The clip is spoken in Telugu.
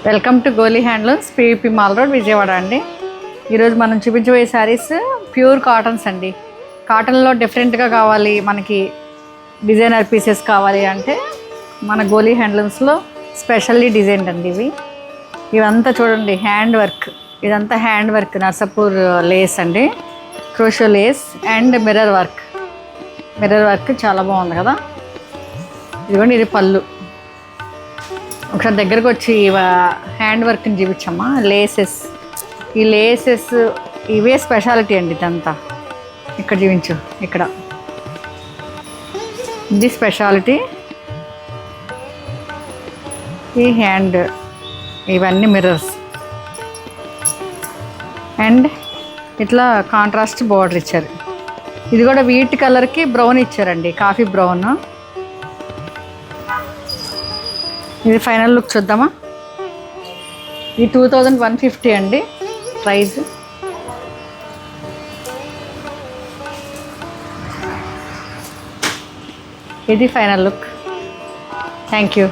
Welcome to Goli handlooms, PVP mall road, Vijayawada అండి. ఈరోజు మనం చూపించబోయే శారీస్ ప్యూర్ కాటన్స్ అండి. కాటన్లో డిఫరెంట్గా కావాలి, మనకి డిజైనర్ పీసెస్ కావాలి అంటే మన గోలీ హ్యాండ్లూమ్స్లో స్పెషల్లీ డిజైన్ అండి. ఇవంతా చూడండి, హ్యాండ్ వర్క్. ఇదంతా హ్యాండ్ వర్క్, నర్సాపూర్ లేస్ అండి, crochet Lay's and mirror work చాలా బాగుంది కదా. ఇదిగోండి, ఇది పళ్ళు. ఒకసారి దగ్గరకు వచ్చి హ్యాండ్ వర్క్ని చూపించమ్మా. లేసెస్, ఈ లేసెస్ ఇవే స్పెషాలిటీ అండి. ఇదంతా ఇక్కడ చూపించు, ఇక్కడ ఇది స్పెషాలిటీ. ఈ హ్యాండ్, ఇవన్నీ మిర్రర్స్ అండ్ ఇట్లా కాంట్రాస్ట్ బార్డర్ ఇచ్చారు. ఇది కూడా వీట్ కలర్కి బ్రౌన్ ఇచ్చారండి, కాఫీ బ్రౌన్. ఇది ఫైనల్ లుక్ చూద్దామా. ఇది 2150 అండి ప్రైస్. ఇది ఫైనల్ లుక్. Thank you.